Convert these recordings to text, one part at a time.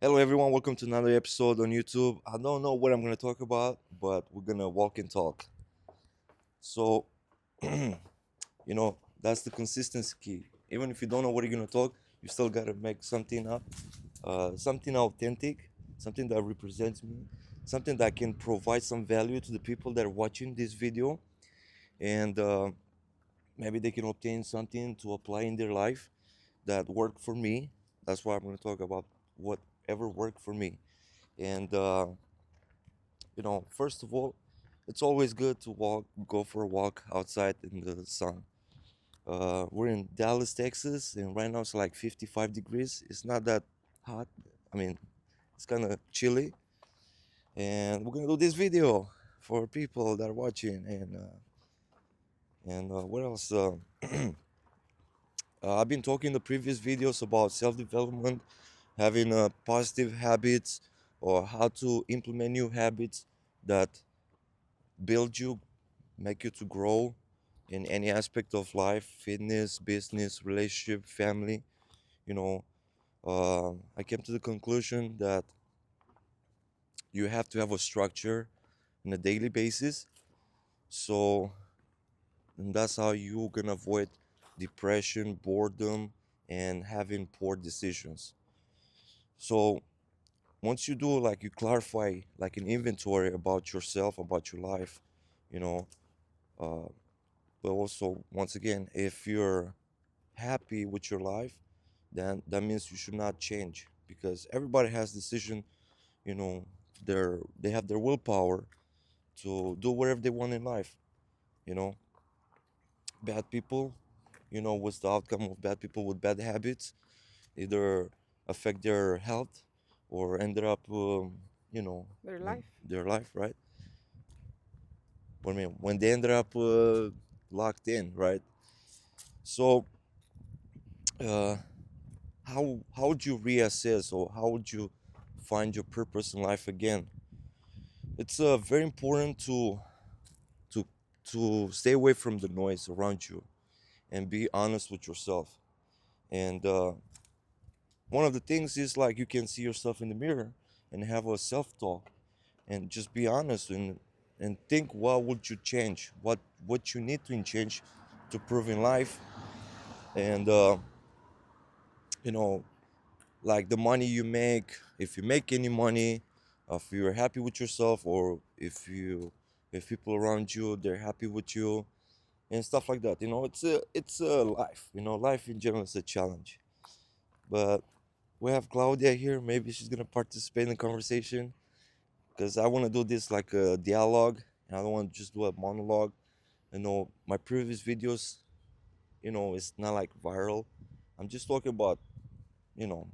Hello, everyone. Welcome to another episode on YouTube. I don't know what I'm going to talk about, but we're going to walk and talk. So, that's the consistency key. Even if you don't know what you're going to talk, you still got to make something up, something authentic, something that represents me, something that can provide some value to the people that are watching this video. And maybe they can obtain something to apply in their life that worked for me. That's why I'm going to talk about whatever worked for me. And first of all, it's always good to go for a walk outside in the sun. We're in Dallas, Texas, and right now it's like 55 degrees. It's not that hot. I mean, it's kind of chilly. And we're gonna do this video for people that are watching. And what else? I've been talking in the previous videos about self-development, having positive habits, or how to implement new habits that build you, make you to grow in any aspect of life, fitness, business, relationship, family. you know I came to the conclusion that you have to have a structure on a daily basis, so and that's how you're gonna avoid depression, boredom, and having poor decisions. So once you do, like, you clarify like an inventory about yourself, about your life, you know uh, but also, once again, if you're happy with your life, then that means you should not change, because everybody has decision. you know they have their willpower to do whatever they want in life. you know Bad people, what's the outcome of bad people with bad habits? Either affect their health or ended up Their I mean, life. their life, right? When they ended up locked in, right? So uh how would you reassess, or how would you find your purpose in life again? It's very important to to stay away from the noise around you and be honest with yourself. And one of the things is, like, you can see yourself in the mirror and have a self-talk, and just be honest, and think, what would you change, what you need to change to prove in life. And you know like the money you make, if you make any money, if you're happy with yourself, or if people around you, they're happy with you, and stuff like that. It's a life. Life in general is a challenge. But we have Claudia here. Maybe she's gonna participate in the conversation, because I want to do this like a dialogue, and I don't want to just do a monologue. My previous videos, it's not like viral. I'm just talking about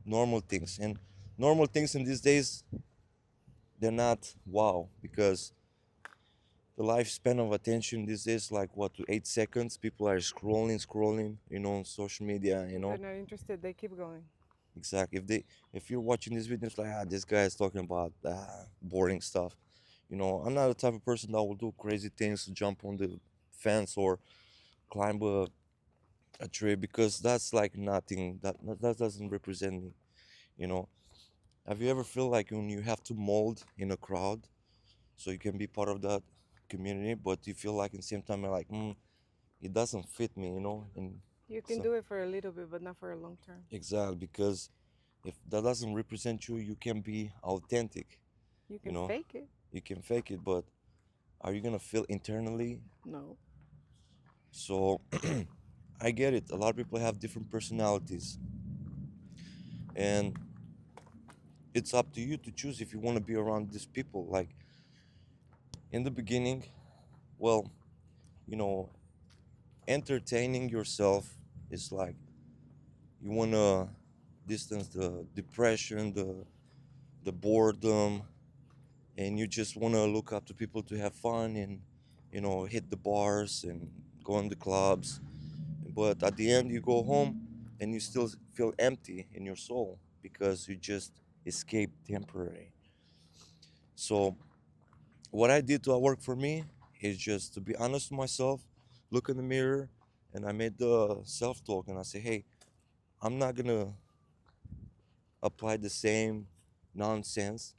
normal things, and normal things in these days, they're not wow, because the lifespan of attention these days, like, what, to 8 seconds. People are scrolling on social media. They're not interested. They keep going. Exactly. If you're watching this video, it's like, this guy is talking about boring stuff. I'm not the type of person that will do crazy things, jump on the fence or climb a tree, because that's like nothing. That doesn't represent me. you know have you ever feel like when you have to mold in a crowd so you can be part of that community, but you feel like in the same time you're like, it doesn't fit me, and You can so, do it for a little bit, but not for a long term. exactly, because if that doesn't represent you, you can be authentic. You you can know fake it. you can fake it, but are you gonna feel internally? No. So I get it, a lot of people have different personalities, and it's up to you to choose if you want to be around these people. Like, in the beginning, well, you know entertaining yourself is like, you want to distance the depression, the boredom, and you just want to look up to people to have fun, and hit the bars and go in the clubs. But at the end, you go home and you still feel empty in your soul, because you just escaped temporary. So what I did to work for me is just to be honest with myself, look in the mirror, and I made the self-talk, and I say, hey, I'm not gonna apply the same nonsense,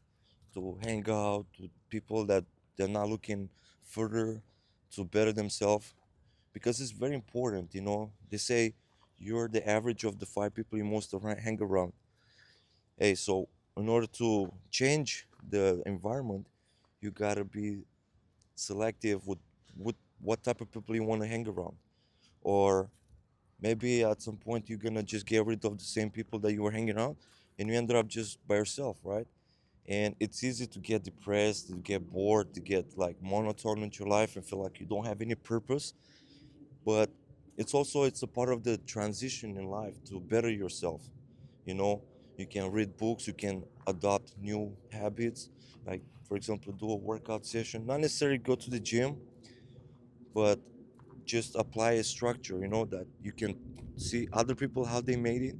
to hang out with people that they're not looking further to better themselves, because it's very important. They say you're the average of the five people you most hang around. Hey, so in order to change the environment, you gotta be selective with what type of people you want to hang around. Or maybe at some point you're gonna just get rid of the same people that you were hanging out, and you ended up just by yourself, right? And it's easy to get depressed, to get bored, to get like monotone in your life and feel like you don't have any purpose. But it's a part of the transition in life to better yourself. you know you can read books, you can adopt new habits, like for example do a workout session, not necessarily go to the gym, but just apply a structure, that you can see other people how they made it,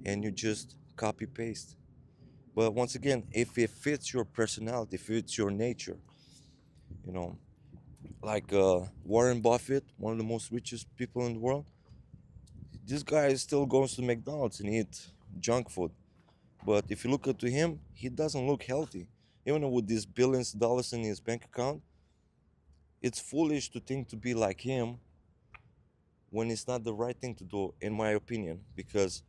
and you just copy paste. But once again, if it fits your personality, if it's your nature, you know like Warren Buffett, one of the most richest people in the world, this guy still goes to McDonald's and eat junk food. But if you look at to him, he doesn't look healthy. Even with these billions of dollars in his bank account, it's foolish to think to be like him when it's not the right thing to do, in my opinion. Because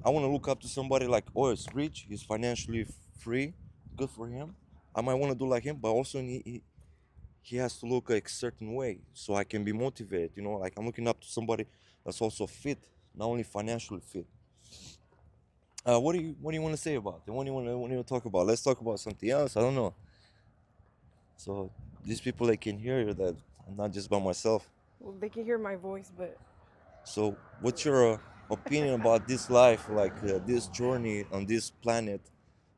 I want to look up to somebody like, oh, he's rich, he's financially free, good for him. I might want to do like him, but also he has to look like a certain way so I can be motivated. Like I'm looking up to somebody that's also fit, not only financially fit. What do you want to say about it? What do you want to talk about? Let's talk about something else. I don't know. So these people, they can hear that I'm not just by myself. Well, they can hear my voice, but So what's your opinion about this life, like this journey on this planet,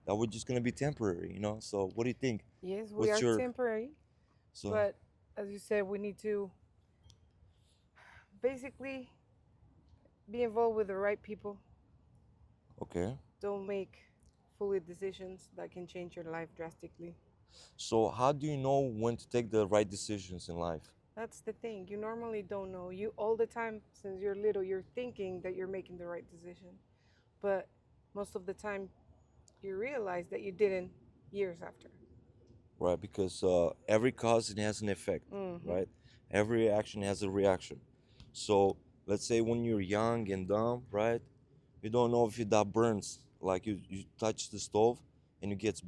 that we're just gonna be temporary? So what do you think? yes, we What's are your temporary. so But as you said, we need to basically be involved with the right people. okay? Don't make foolish decisions that can change your life drastically. So how do you know when to take the right decisions in life? That's the thing. You normally don't know. You all the time since you're little, you're thinking that you're making the right decision. But most of the time, you realize that you didn't years after. Right? Because every cause, it has an effect, Mm-hmm. right? Every action has a reaction. So let's say when you're young and dumb, right? You don't know if that burns. Like you touch the stove and you get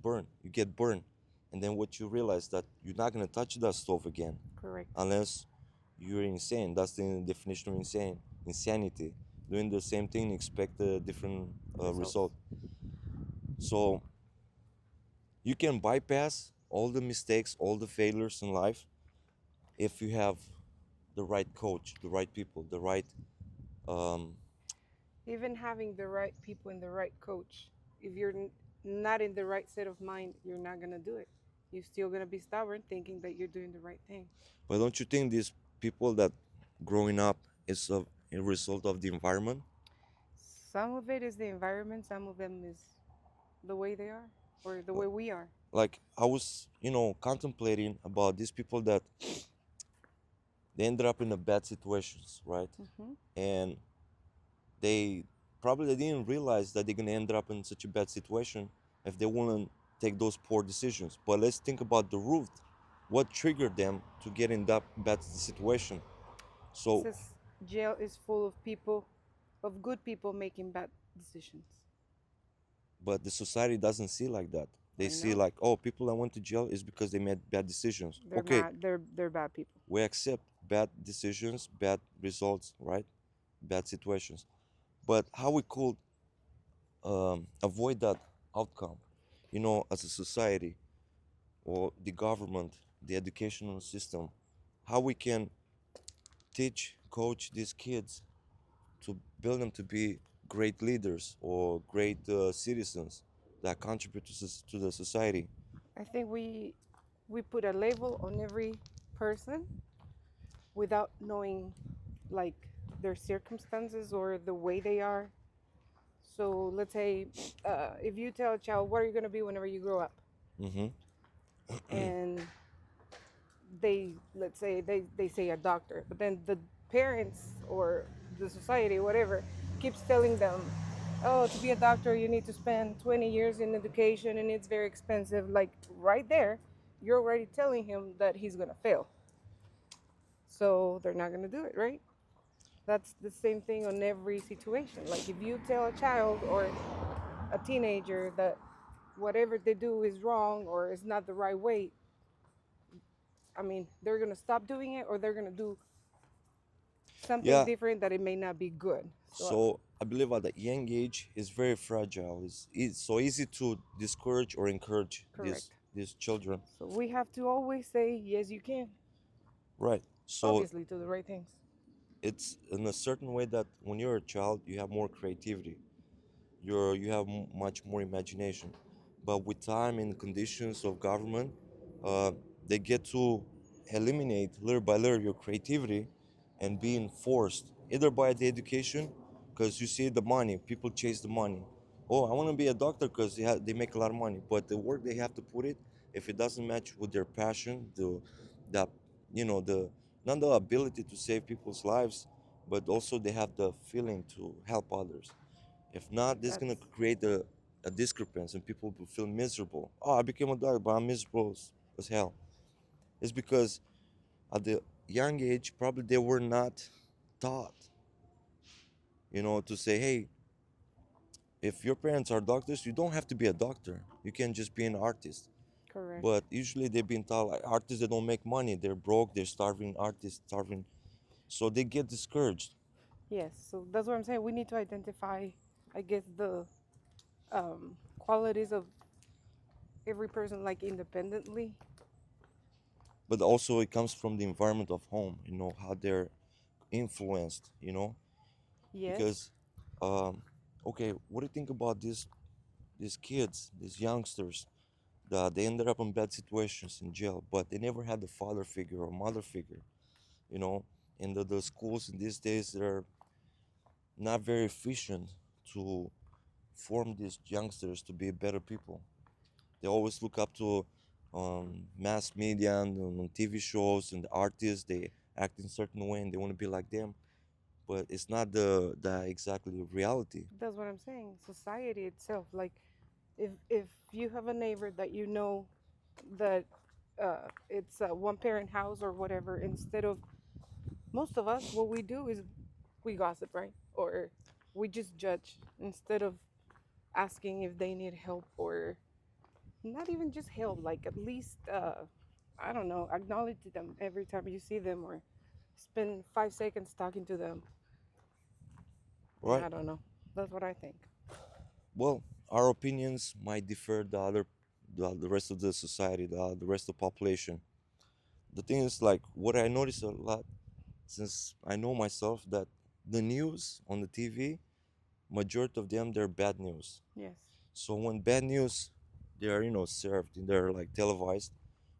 burned, and then what you realize that you're not gonna touch that stove again Correct. unless you're insane. That's the definition of insanity. Doing the same thing, expect a different Results. result. So you can bypass all the mistakes, all the failures in life, if you have the right coach, the right people, the right um, Even having the right people and the right coach, if you're not in the right state of mind, you're not going to do it. You're still going to be stubborn thinking that you're doing the right thing. but don't you think these people that growing up is a result of the environment? Some of it is the environment, some of them is the way they are or the way we are. Like I was, contemplating about these people that they ended up in a bad situations, right? Hmm. And they probably didn't realize that they're gonna end up in such a bad situation if they wouldn't take those poor decisions. But let's think about the root. What triggered them to get in that bad situation? So, Says jail is full of people, of good people making bad decisions. but the society doesn't see like that. They I see know. like, oh, people that went to jail is because they made bad decisions. They're Okay, mad. They're bad people. we accept bad decisions, bad results, right? Bad situations. But how we could avoid that outcome, as a society or the government, the educational system, how we can teach, coach these kids to build them to be great leaders or great citizens that contribute to the society. I think we put a label on every person without knowing like their circumstances or the way they are. So let's say if you tell a child what are you going to be whenever you grow up, Mm-hmm. and they let's say they say a doctor, but then the parents or the society whatever keeps telling them oh, to be a doctor, you need to spend 20 years in education and it's very expensive. Like right there, you're already telling him that he's going to fail. So they're not going to do it, right? That's the same thing on every situation. Like if you tell a child or a teenager that whatever they do is wrong or is not the right way, I mean, they're going to stop doing it or they're going to do something Yeah. different that it may not be good. So, So I believe at a young age is very fragile. It's so easy to discourage or encourage correct. these children. So we have to always say, yes, you can, Right. So obviously, to the right things. it's in a certain way that when you're a child, you have more creativity. You have much more imagination. But with time and conditions of government, uh, they get to eliminate little by little your creativity and being forced either by the education, because you see the money, people chase the money. Oh, I want to be a doctor because they make a lot of money, but the work they have to put it, if it doesn't match with their passion, that the not the ability to save people's lives, but also they have the feeling to help others. If not, this is That's gonna create a discrepancy and people will feel miserable. Oh, I became a doctor, but I'm miserable as hell. It's because at the young age, probably they were not taught, to say, hey, if your parents are doctors, you don't have to be a doctor. You can just be an artist. correct. But usually they've been taught like artists that don't make money, they're broke, they're starving artists, starving. So they get discouraged. Yes. So that's what I'm saying. We need to identify, I guess, the qualities of every person, like independently. But also it comes from the environment of home, how they're influenced, Yes. because um, okay, what do you think about these kids, these youngsters that they ended up in bad situations in jail, but they never had a father figure or mother figure, you know? And the schools in these days they're not very efficient to form these youngsters to be better people. They always look up to mass media and on TV shows and the artists. They act in a certain way and they want to be like them, but it's not the exactly reality. That's what I'm saying. Society itself, like if you have a neighbor that you know that it's a one parent house or whatever, instead of most of us, what we do is we gossip, right? Or we just judge instead of asking if they need help or not even just help, like at least I don't know, acknowledge them every time you see them or spend 5 seconds talking to them. Right. I don't know. That's what I think. Well, our opinions might differ the rest of the society, the rest of the population. The thing is, like, what I notice a lot since I know myself that the news on the TV, majority of them, they're bad news. Yes. So when bad news, they are served and they're like televised,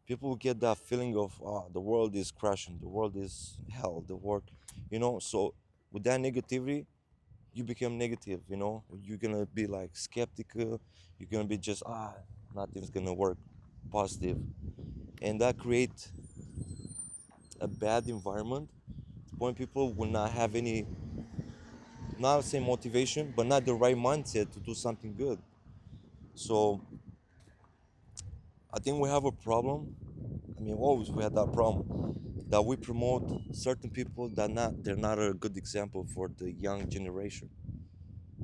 people get that feeling of the world is crashing, the world is hell, the world, So with that negativity, you become negative. You're gonna be like skeptical. You're gonna be just nothing's gonna work, positive, and that create a bad environment when people will not have any, not say motivation, but not the right mindset to do something good. So I think we have a problem. I mean, always we had that problem that we promote certain people that they're not a good example for the young generation.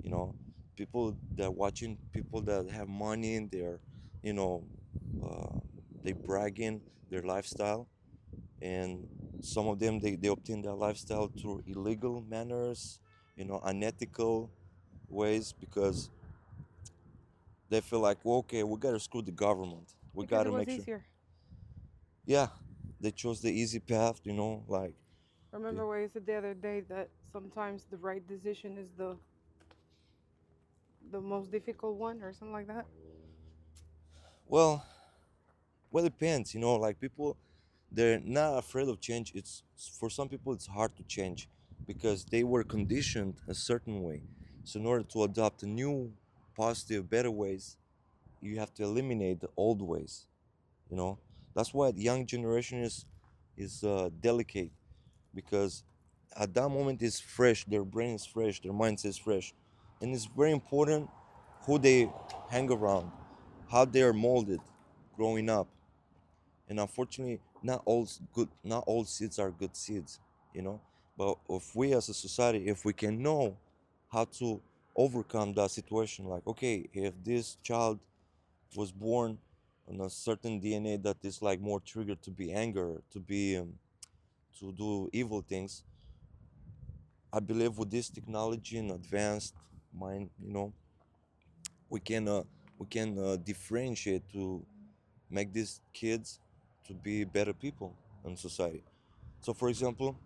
You know, people that are watching, people that have money and you know, uh, they bragging their lifestyle, and some of them they obtain their lifestyle through illegal manners, unethical ways because they feel like, well, okay, we gotta screw the government. We Because it gotta was make sure. easier. Yeah, they chose the easy path, like the- Remember what you said the other day that sometimes the right decision is the most difficult one or something like that? well, well, it depends, like people, they're not afraid of change. It's for some people it's hard to change because they were conditioned a certain way. So in order to adopt a new, positive, better ways, you have to eliminate the old ways. You know, that's why the young generation is delicate because at that moment is fresh. Their brain is fresh. Their mindset is fresh. and it's very important who they hang around, how they are molded growing up. And unfortunately, not all seeds are good seeds, you know. But if we as a society, if we can know how to overcome that situation, like, okay, if this child was born on a certain DNA that is like more triggered to be anger, to be to do evil things, I believe with this technology and advanced mind, we can uh, we can differentiate to make these kids to be better people in society. So, for example,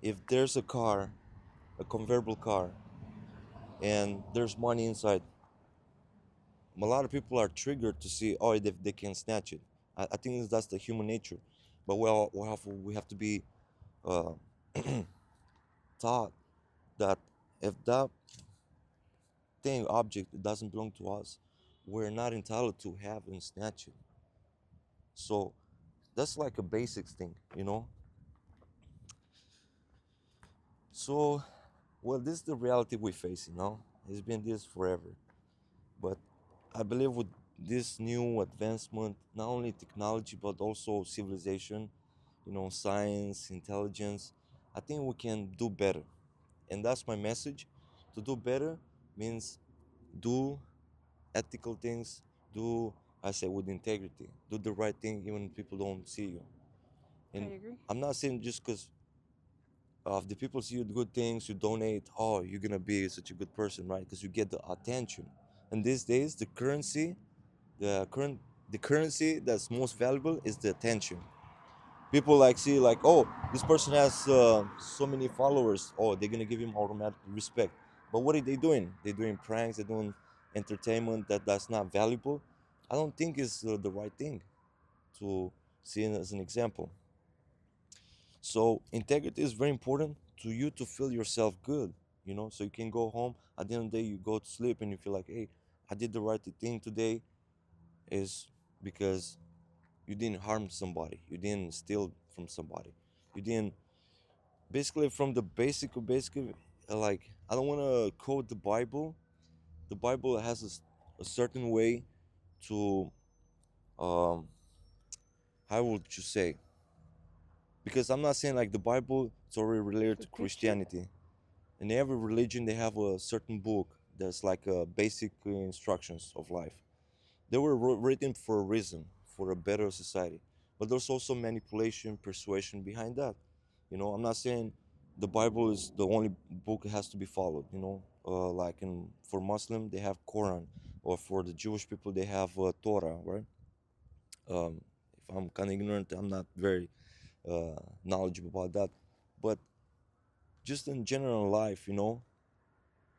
if there's a car, a convertible car, and there's money inside, a lot of people are triggered to see, oh, they can snatch it. I think that's the human nature. But we have to be uh, taught that if that thing, object, doesn't belong to us, we're not entitled to have and snatch it. So that's like a basics thing. So, well, this is the reality we face. It's been this forever. But I believe with this new advancement, not only technology but also civilization, science, intelligence, I think we can do better. And that's my message. To do better means do ethical things, do, I say, with integrity, do the right thing even if people don't see you. I And agree. I'm not saying just because of the people see you do good things, you donate, oh, you're gonna be such a good person, right? Because you get the attention. And these days, the current, the currency that's most valuable is the attention. People like see like, oh, this person has so many followers. Oh, they're gonna give him automatic respect. But what are they doing? They're doing pranks. They're doing entertainment that's not valuable. I don't think is the right thing to see as an example. So integrity is very important to you to feel yourself good, so you can go home at the end of the day, you go to sleep and you feel like, hey, I did the right thing today, is because you didn't harm somebody, you didn't steal from somebody, you didn't, basically from the basic, like, I don't want to quote the Bible. The Bible has a certain way to, um how would you say, because I'm not saying like the Bible is already related To to teach you. Christianity. In every religion they have a certain book that's like basic instructions of life. They were written for a reason, for a better society. But there's also manipulation, persuasion behind that. I'm not saying the Bible is the only book that has to be followed. Like for Muslim they have Quran, or for the Jewish people they have Torah, right? If I'm kind of ignorant, I'm not very knowledgeable about that. But just in general life,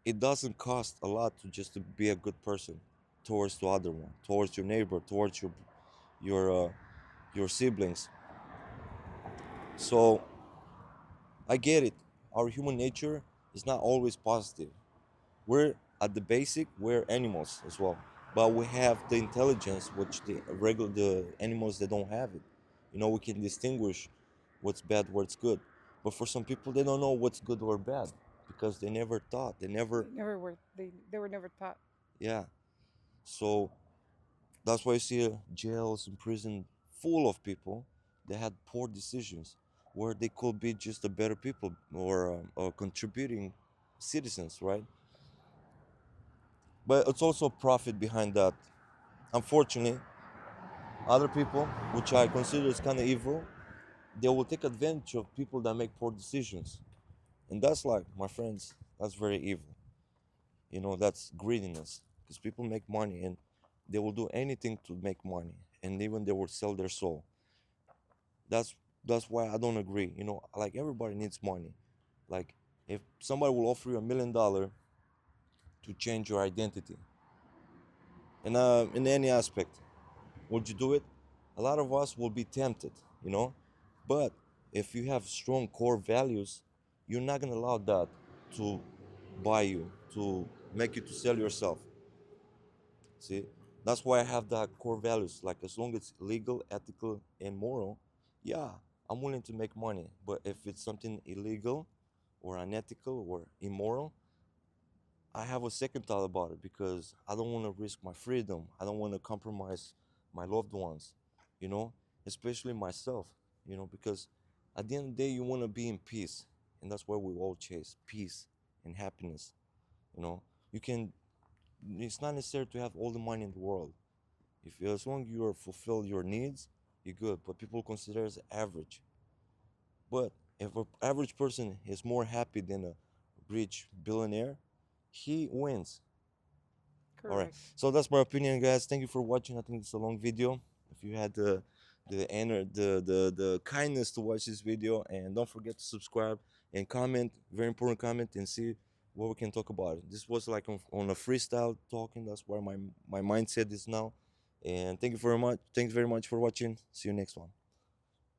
it doesn't cost a lot to just to be a good person towards the other one, towards your neighbor, towards your your siblings. So I get it. Our human nature is not always positive. We're at the basic, we're animals as well, but we have the intelligence which the animals they don't have it. We can distinguish what's bad, what's good. But for some people, they don't know what's good or bad because they never thought. They never, They were never taught. yeah. So that's why you see jails and prison full of people that had poor decisions, where they could be just a better people or contributing citizens, right? But it's also profit behind that. Unfortunately, other people, which I consider as kind of evil, they will take advantage of people that make poor decisions, and that's like, my friends, that's very evil. That's greediness, because people make money and they will do anything to make money, and even they will sell their soul. That's why I don't agree. Like, everybody needs money. Like, if somebody will offer you $1 million to change your identity in any aspect, would you do it? A lot of us will be tempted, you know. But if you have strong core values, you're not gonna allow that to buy you, to make you to sell yourself. See, that's why I have that core values. Like, as long as it's legal, ethical, and moral, yeah, I'm willing to make money. But if it's something illegal or unethical or immoral, I have a second thought about it because I don't want to risk my freedom. I don't want to compromise my loved ones, you know, especially myself, because at the end of the day, you want to be in peace. And that's why we all chase peace and happiness, you know. You can, it's not necessary to have all the money in the world. If as long as you are fulfill your needs, you're good. But people consider us average. But if an average person is more happy than a rich billionaire, he wins. All right. Correct. So that's my opinion, guys. Thank you for watching. I think it's a long video. If you had the kindness to watch this video, and don't forget to subscribe and comment, very important comment, and see what we can talk about. This was like on a freestyle talking. That's where my mindset is now. And thank you very much. Thanks very much for watching. See you next one.